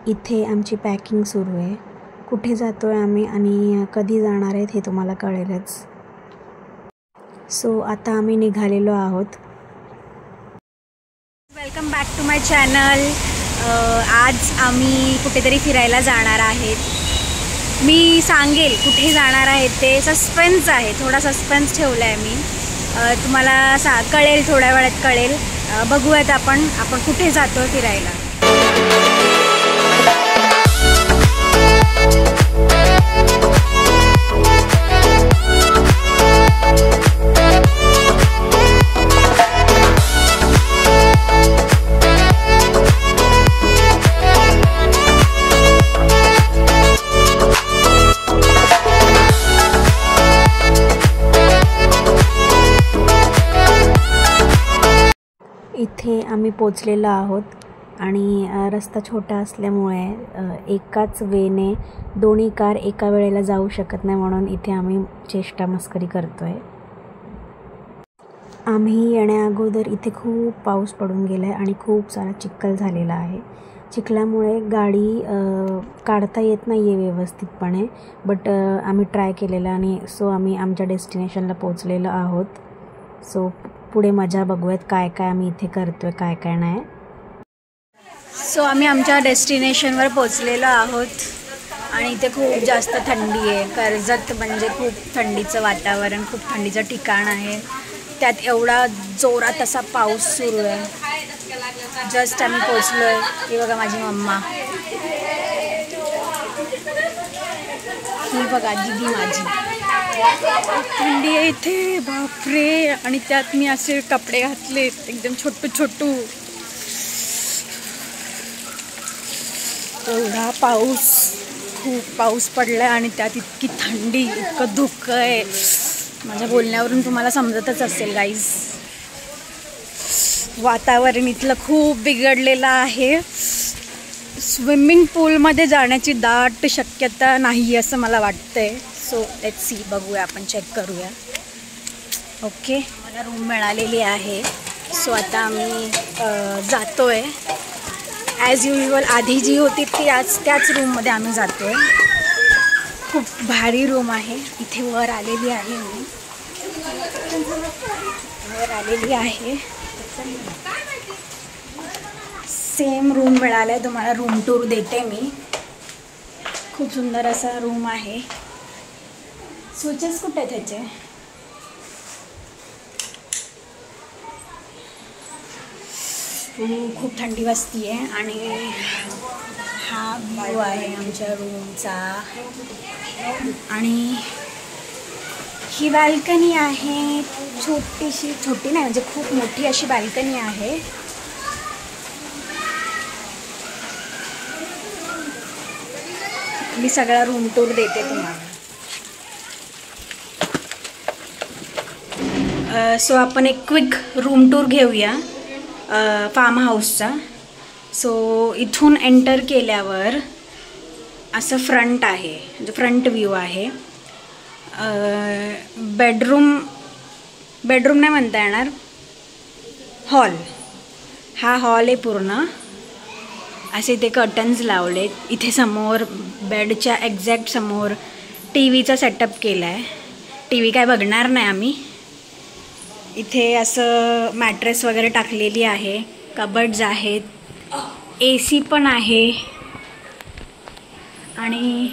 इथे आमची पॅकिंग सुरू आहे. कुठे जातो आहे आम्ही आणि कधी जाणार आहेत हे तुम्हाला कळेलच. सो आता आम्ही निघालेलो आहोत. Welcome back to my channel. आज आम्ही कुठेतरी फिरायला जाणार आहेत. मी सांगेल कुठे जाणार आहेत ते. सस्पेन्स आहे, थोडा सस्पेन्स ठेवला आहे मी. तुम्हाला कळेल, थोड्या वेळात कळेल. बघूयात आपण कुठे जातो फिरायला. इथे आम्ही पोचलेलो आहोत आणि रस्ता छोटा असल्यामुळे एकाच वेने दोन्ही कार एका वेळेला जाऊ शकत नाही, म्हणून इथे आम्ही चेष्टा मस्करी करतो आहे. आम्ही येण्याअगोदर इथे खूप पाऊस पडून गेला आहे आणि खूप सारा चिखल झालेला आहे. चिखलामुळे गाडी काढता येत नाही आहे व्यवस्थितपणे, बट आम्ही ट्राय केलेलं आणि सो आम्ही आमच्या डेस्टिनेशनला पोचलेलो आहोत. सो पुढे मजा बघूयात काय काय आम्ही इथे करतोय, काय काय नाही. सो आम्ही आमच्या डेस्टिनेशनवर पोचलेलो आहोत आणि इथे खूप जास्त थंडी आहे. कर्जत म्हणजे खूप थंडीचं वातावरण, खूप थंडीचं ठिकाण आहे. त्यात एवढा जोरात असा पाऊस सुरू आहे. जस्ट आम्ही पोचलो आहे. ही बघा माझी मम्मा, ही बघा दीदी माझी. थंडी आहे इथे, बापरे. आणि त्यात मी असे कपडे घातले एकदम छोटू. एवढा पाऊस, खूप पाऊस पडला आणि त्यात इतकी थंडी, इतकं धुकं आहे. माझ्या बोलण्यावरून तुम्हाला समजतच असेल गाईज. वातावरण इथलं खूप बिघडलेलं आहे. स्विमिंग पूलमध्ये जाण्याची दाट शक्यता नाही असं मला वाटतंय. सो लेट्स सी, बघूया, आपण चेक करूया. ओके, मला रूम मिळालेली आहे. सो आता आम्ही जातो आहे. ॲज युजल आधी जी होती त्याच रूममध्ये आम्ही जातो आहे. खूप भारी रूम आहे. इथे वर आलेली आहे मी, सेम रूम मिळाला आहे. तुम्हाला रूम टूर देते मी. खूप सुंदर असा रूम आहे. स्विचेस कुठे आहेत त्याचे? खूप थंडी वाजती आहे आणि हा व्ह्यू आहे आमच्या रूमचा. आणि ही बाल्कनी आहे, छोटी नाही म्हणजे खूप मोठी अशी बाल्कनी आहे. मी सगळा रूम टूर देते तुम्हाला. सो आपण एक क्विक रूम टूर घेऊया फार्म हाऊसचा. सो इथून एंटर केल्यावर असं फ्रंट आहे, म्हणजे फ्रंट व्ह्यू आहे. बेडरूम नाही म्हणता येणार, हॉल. हा हॉल आहे पूर्ण. असे इथे कर्टन्स लावलेत. इथे समोर बेडच्या एक्झॅक्ट समोर टी व्हीचा सेटअप केला आहे. टी व्ही काय बघणार नाही आम्ही. इथे असं मॅट्रेस वगैरे टाकलेली आहे. कबर्ड्स आहेत, AC पण आहे. आणि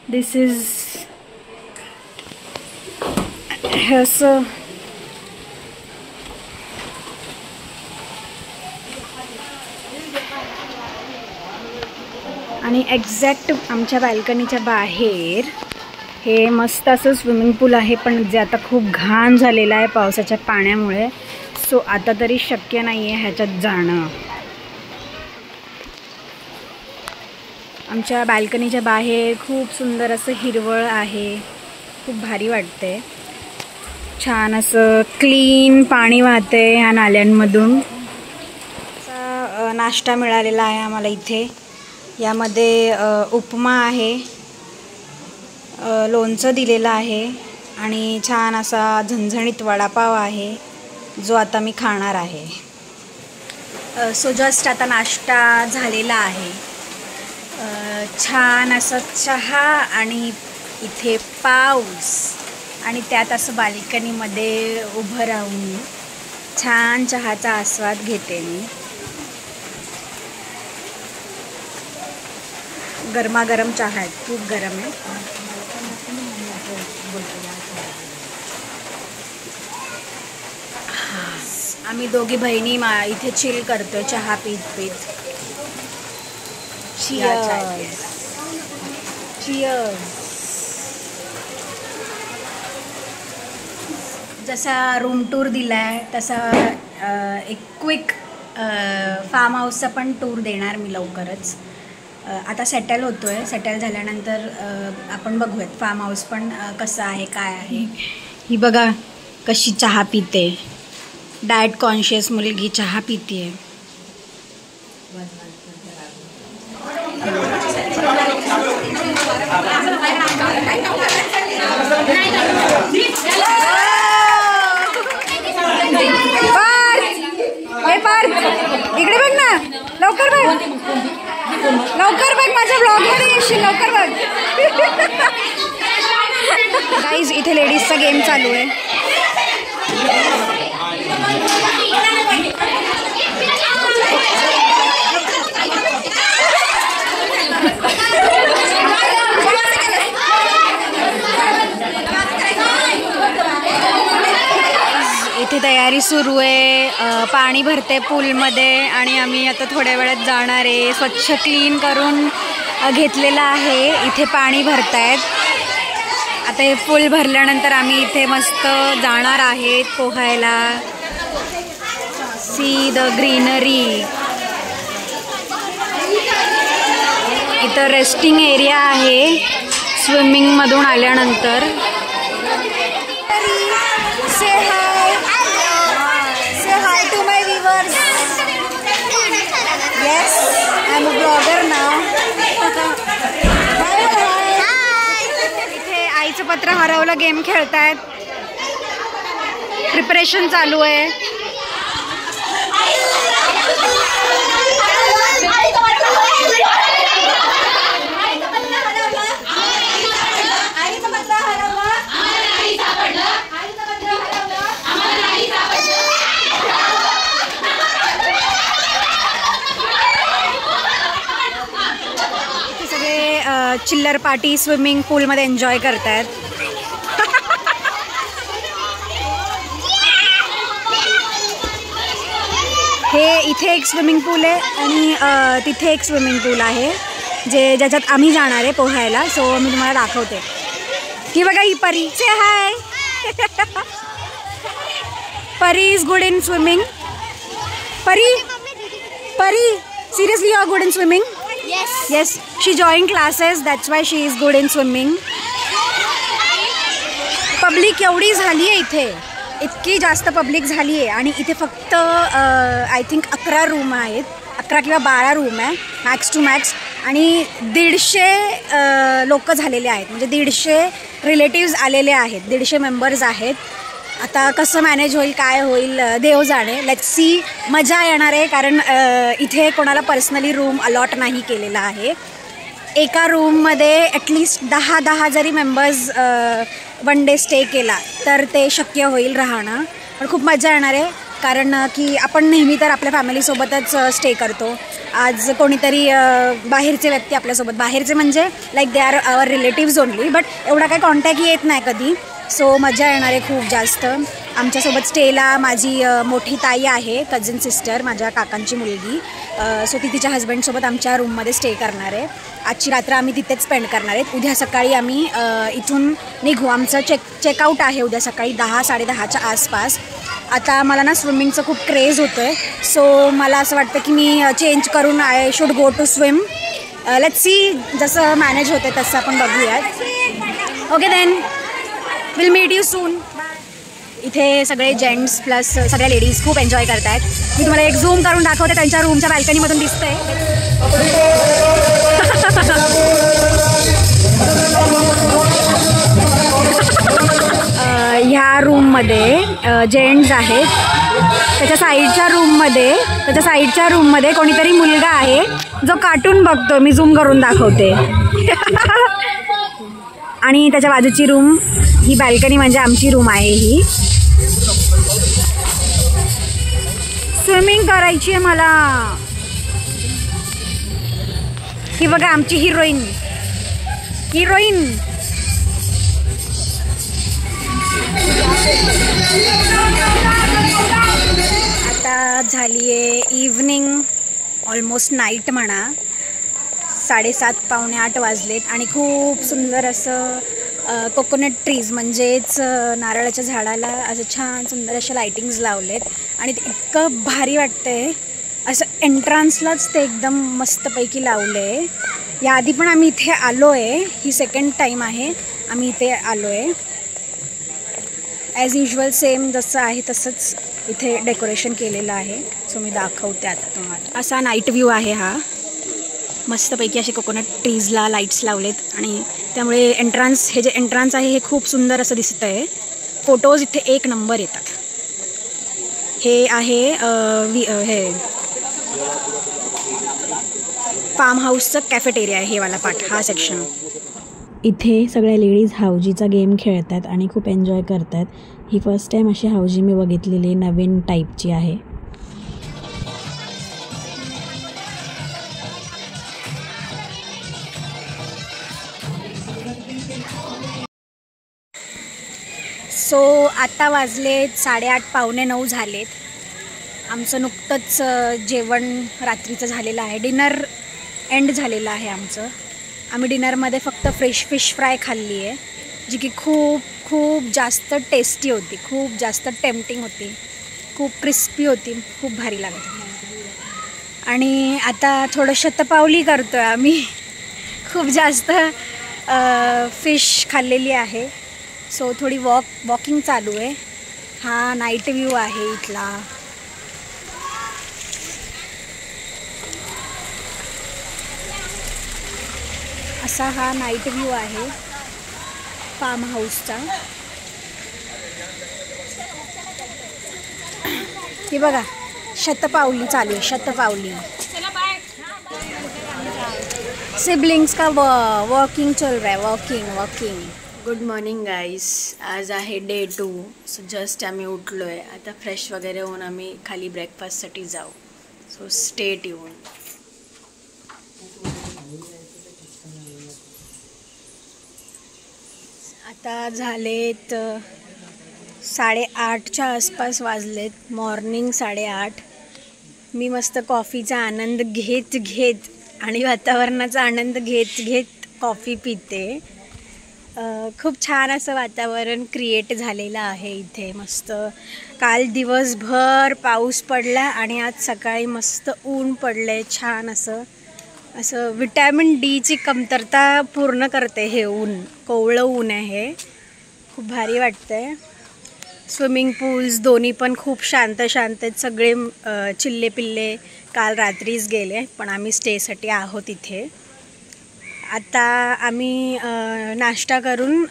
दिस इज असं आणि एक्झॅक्ट आमच्या बाल्कनीच्या बाहेर हे मस्त असं स्विमिंग पूल आहे, पण जे आता खूप घाण झालेलं आहे पावसाच्या पाण्यामुळे. सो आता तरी शक्य नाही आहे ह्याच्यात जाणं. आमच्या बाल्कनीच्या बाहेर खूप सुंदर असं हिरवळ आहे. खूप भारी वाटते. छान असं क्लीन पाणी वाहते ह्या नाल्यांमधून. असा नाश्ता मिळालेला आहे आम्हाला इथे. यामध्ये उपमा आहे, लोणचं दिलेलं आहे आणि छान असा झणझणीत वडापाव आहे जो आता मी खाणार आहे. सो जस्ट आता नाश्ता झालेला आहे. छान असं चहा आणि इथे पाऊस आणि त्यात असं बाल्कनीमध्ये उभं राहून छान चहाचा आस्वाद घेते मी. गरमागरम चहा आहे, खूप गरम आहे. आम्ही दोघी बहिणी इथे चिल करतोय चहा पीत पीत. Cheers. Cheers. जसा रूम टूर दिलाय तसा एक क्विक फार्म हाऊसचा पण टूर देणार मी लवकरच. आता सेटल होतोय. सेटल झाल्यानंतर आपण बघूयात फार्म हाऊस पण कसं आहे काय आहे. ही बघा कशी चहा पिते. डाएट कॉन्शियस मुलगी चहा पिते. इकडे बघ ना, लवकर बघ, लवकर बघ, माझ्या ब्लॉग मध्ये येशील, लवकर बघ. गाईज इथे लेडीजचा गेम चालू आहे. इथे तयारी सुरू आहे. पाणी भरते पूलमध्ये आणि आम्ही आता थोड्या वेळात जाणार आहे. स्वच्छ क्लीन करून घेतलेलं आहे. इथे पाणी भरतायत. आता हे पूल भरल्यानंतर आम्ही इथे मस्त जाणार आहेत पोहायला. See the greenery. इथं रेस्टिंग एरिया आहे स्विमिंगमधून आल्यानंतर. Yes, I'm a blogger now. इथे आईचं पत्र हरवलं गेम खेळतायत. प्रिपरेशन चालू आहे. चिल्लर पार्टी स्विमिंग पूलमध्ये एन्जॉय करतायत. हे इथे एक स्विमिंग पूल आहे आणि तिथे एक स्विमिंग पूल आहे ज्याच्यात आम्ही जाणार आहे पोहायला. सो मी तुम्हाला दाखवते. ही बघा ही परी. Say hi. Pari is good in swimming. Pari seriously you are good in swimming. Yes, she joined classes. That's why she is good in swimming. Public एवढी झाली आहे इथे, इतकी जास्त पब्लिक झाली आहे आणि इथे फक्त आय थिंक 11 रूम आहेत. 11 किंवा 12 रूम आहे मॅक्स टू मॅक्स. आणि 150 लोक झालेले आहेत. म्हणजे 150 रिलेटिव्स आलेले आहेत. 150 मेंबर्स आहेत. आता कसं मॅनेज होईल काय होईल देव जाणे. Let's see. मजा येणार आहे कारण इथे कोणाला पर्सनली रूम अलॉट नाही केलेला आहे. एका रूममध्ये ॲटलिस्ट 10 जरी मेंबर्स वन डे स्टे केला तर ते शक्य होईल राहणं. पण खूप मजा येणार आहे कारण की आपण नेहमी तर आपल्या फॅमिलीसोबतच स्टे करतो. आज कोणीतरी बाहेरचे व्यक्ती आपल्यासोबत, बाहेरचे म्हणजे like they are our relatives only, but एवढा काही कॉन्टॅक्ट येत नाही कधी. सो मजा येणार आहे खूप जास्त. आमच्यासोबत स्टेला माझी मोठी ताई आहे, कझिन सिस्टर, माझ्या काकांची मुलगी. सो ती तिच्या हजबंडसोबत आमच्या रूममध्ये स्टे करणार आहे. आजची रात्र आम्ही तिथेच स्पेंड करणार आहेत. उद्या सकाळी आम्ही इथून निघू. आमचं चेकआउट आहे उद्या सकाळी 10-10:30च्या आसपास. आता मला ना स्विमिंगचं खूप क्रेज होतं आहे. सो मला असं वाटतं की मी चेंज करून I should go to swim. Let's see. जसं मॅनेज होते तसं आपण बघूयात. Okay then, will meet you soon. इथे सगळे जेंट्स प्लस सगळ्या लेडीज खूप एन्जॉय करत आहेत. मी तुम्हाला एक झूम करून दाखवते. त्यांच्या रूमच्या बाल्कनीमधून दिसतंय. ह्या रूममध्ये जेंट्स आहेत त्याच्या साईडच्या रूममध्ये कोणीतरी मुलगा आहे जो कार्टून बघतो. मी झूम करून दाखवते. आणि त्याच्या बाजूची रूम, ही बॅल्कनी म्हणजे आमची रूम आहे. ही स्विमिंग करायची आहे मला. ही बघा आमची हिरोईन. आता झाली आहे इव्हनिंग, ऑलमोस्ट नाईट म्हणा. 7:30 पावणे 8 वाजलेत आणि खूप सुंदर असं कोकोनट ट्रीज म्हणजेच नारळाच्या झाडाला असं छान सुंदर अशा लाईटिंग्स लावलेत आणि ते इतकं भारी वाटतंय. असं एंट्रान्सलाच ते एकदम मस्तपैकी लावलं आहे. याआधी पण आम्ही इथे आलो आहे. ही सेकंड टाईम आहे आम्ही इथे आलो आहे. ॲज युजल सेम जसं आहे तसंच इथे डेकोरेशन केलेलं आहे. सो मी दाखवते आता तुम्हाला. असा नाईट व्ह्यू आहे हा. मस्तपैकी असे कोकोनट ट्रीजला लाईट्स लावलेत आणि त्यामुळे हे जे एंट्रान्स आहे हे खूप सुंदर असं दिसतं आहे. फोटोज इथे 1 नंबर येतात. हे आहे हे फार्म हाऊसचं कॅफेटेरिया आहे. हे वाला पार्ट, हा सेक्शन. इथे सगळ्या लेडीज हाऊजीचा गेम खेळतात आणि खूप एन्जॉय करतात. ही फर्स्ट टाईम अशी हाऊजी मी बघितलेली नवीन टाईपची आहे. सो आता वाजलेत 8:30 पावणे 9 झालेत. आमचं नुकतंच जेवण रात्रीचं झालेलं आहे. डिनर एंड झालेलं आहे आमचं. आम्ही डिनरमध्ये फक्त फ्रेश फिश फ्राय खाल्ली आहे, जी की खूप खूप जास्त टेस्टी होती, खूप जास्त टेम्पटिंग होती, खूप क्रिस्पी होती, खूप भारी लागत होती. आणि आता थोडं शतपावली करतो आहे आम्ही. खूप जास्त फिश खाल्लेली आहे. सो थोडी वॉकिंग चालू आहे. हा नाईट व्ह्यू आहे इथला. असा हा नाईट व्ह्यू आहे फार्म हाऊसचा. हे बघा शतपावली चालू आहे, शतपावली. सिबलिंग्स का वॉकिंग चल रहा है, वॉकिंग. गुड मॉर्निंग गाईस. आज आहे डे 2. सो जस्ट आम्ही उठलो आहे. आता फ्रेश वगैरे होऊन आम्ही खाली ब्रेकफास्टसाठी जाऊ. So stay tune. आता झालेत 8:30च्या आसपास वाजलेत. मॉर्निंग 8:30. मी मस्त कॉफीचा आनंद घेत आणि वातावरणाचा आनंद घेत कॉफी पिते. खूप छान असं वातावरण क्रिएट झालेलं आहे इथे. मस्त काल दिवसभर पाऊस पडला आणि आज सकाळी मस्त ऊन पडलं आहे. छान असं विटॅमिन डीची कमतरता पूर्ण करते हे ऊन. कोवळं ऊन आहे, खूप भारी वाटतंय. स्विमिंग पूल्स दोन्ही पण खूप शांत आहेत. सगळे चिल्ले पिल्ले काल रात्रीच गेले, पण आम्ही स्टेसाठी आहोत इथे. आता आम्ही नाश्ता करून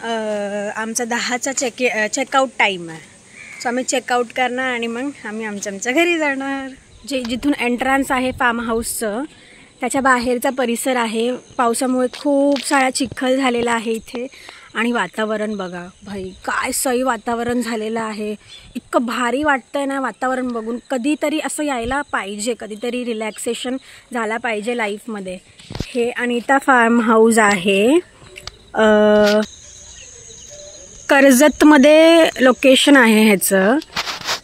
आमचा 10चा चेकआउट टाईम आहे. सो आम्ही चेकआउट करणार आणि मग आम्ही आमच्या घरी जाणार. जिथून एंट्रन्स आहे फार्म हाऊसचं त्याच्या बाहेरचा परिसर आहे. पावसामुळे खूप सारा चिखल झालेला आहे इथे. आणि वातावरण बघा भाई, काय सही वातावरण झालेलं आहे. इतकं भारी वाटतंय ना वातावरण बघून. कधीतरी असं यायला पाहिजे, कधीतरी रिलॅक्सेशन झाला पाहिजे लाईफमध्ये. हे अनिता फार्म हाऊस आहे. कर्जतमध्ये लोकेशन आहे ह्याचं.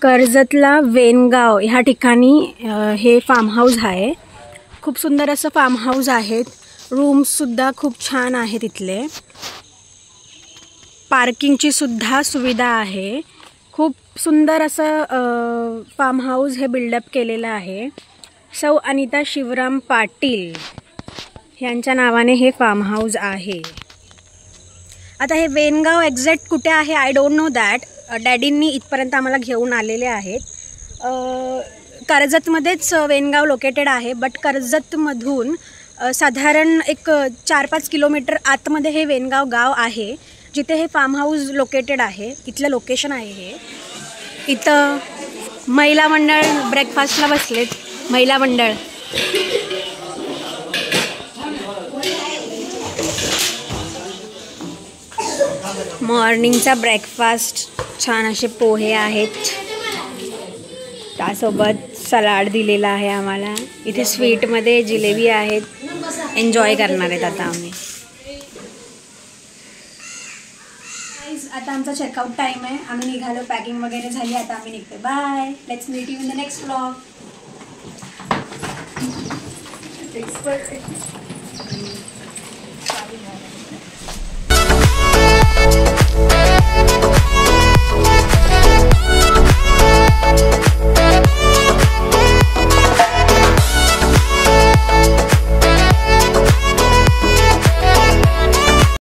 कर्जतला वेनगाव ह्या ठिकाणी हे फार्म हाऊस आहे. खूप सुंदर असं फार्म हाऊस आहेत. रूम्ससुद्धा खूप छान आहे तिथले. पार्किंगची सुद्धा सुविधा आहे. खूप सुंदर असं फार्म हाऊस हे बिल्डअप केलेलं आहे. सौ अनिता शिवराम पाटील यांच्या नावाने हे फार्म हाऊस आहे. आता हे वेनगाव एक्झॅक्ट कुठे आहे आय डोंट नो दॅट. डॅडींनी इथपर्यंत आम्हाला घेऊन आलेले आहेत. कर्जतमध्येच वेनगाव लोकेटेड आहे, बट कर्जतमधून साधारण एक 4-5 किलोमीटर आतमध्ये हे वेनगाव गाव आहे, जिथे हे फार्म हाऊस लोकेटेड आहे. इथलं लोकेशन आहे हे. इथं महिला मंडळ ब्रेकफास्टला बसलेत. महिला मंडळ मॉर्निंगचा ब्रेकफास्ट. छान असे पोहे आहेत, त्यासोबत सलाड दिलेला आहे आम्हाला. इथे स्वीटमध्ये जिलेबी आहेत. एन्जॉय करणार आहेत आता आम्ही. आता आमचा चेकआउट टाइम आहे. आम्ही निघालो, पॅकिंग वगैरे झाली. आता आम्ही निघतो. Bye. Let's meet you in the next vlog.